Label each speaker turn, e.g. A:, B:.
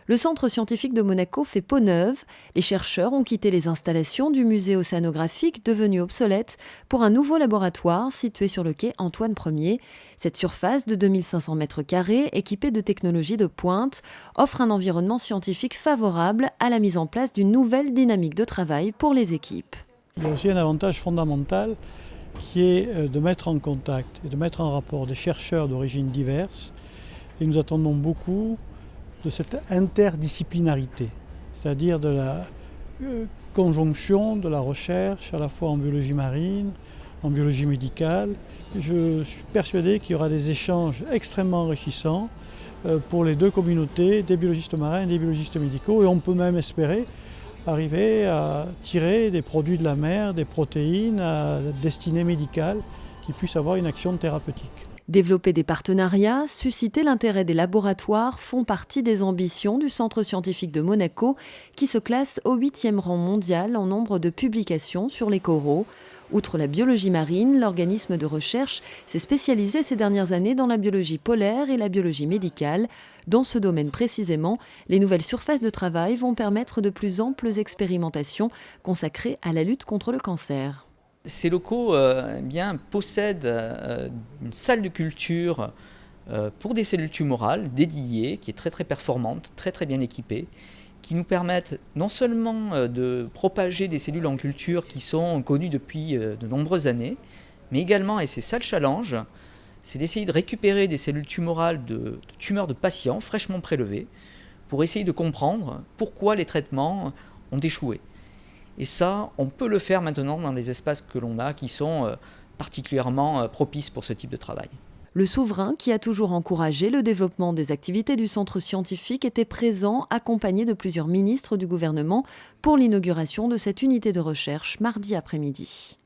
A: Le centre scientifique de Monaco fait peau neuve. Les chercheurs ont quitté les installations du musée océanographique devenu obsolète pour un nouveau laboratoire situé sur le quai Antoine Ier. Cette surface de 2500 m², équipée de technologies de pointe, offre un environnement scientifique favorable à la mise en place d'une nouvelle dynamique de travail pour les équipes.
B: Il y a aussi un avantage fondamental qui est de mettre en contact et de mettre en rapport des chercheurs d'origines diverses. Et nous attendons beaucoup de cette interdisciplinarité, c'est-à-dire de la conjonction de la recherche à la fois en biologie marine, en biologie médicale. Je suis persuadé qu'il y aura des échanges extrêmement enrichissants pour les deux communautés, des biologistes marins et des biologistes médicaux, et on peut même espérer arriver à tirer des produits de la mer, des protéines à destinée médicale qui puissent avoir une action thérapeutique.
A: Développer des partenariats, susciter l'intérêt des laboratoires font partie des ambitions du Centre scientifique de Monaco qui se classe au 8e rang mondial en nombre de publications sur les coraux. Outre la biologie marine, l'organisme de recherche s'est spécialisé ces dernières années dans la biologie polaire et la biologie médicale. Dans ce domaine précisément, les nouvelles surfaces de travail vont permettre de plus amples expérimentations consacrées à la lutte contre le cancer.
C: Ces locaux possèdent une salle de culture pour des cellules tumorales dédiées, qui est très performante, très bien équipée, qui nous permettent non seulement de propager des cellules en culture qui sont connues depuis de nombreuses années, mais également, et c'est ça le challenge, c'est d'essayer de récupérer des cellules tumorales de tumeurs de patients fraîchement prélevées pour essayer de comprendre pourquoi les traitements ont échoué. Et ça, on peut le faire maintenant dans les espaces que l'on a qui sont particulièrement propices pour ce type de travail.
A: Le souverain, qui a toujours encouragé le développement des activités du centre scientifique, était présent, accompagné de plusieurs ministres du gouvernement, pour l'inauguration de cette unité de recherche mardi après-midi.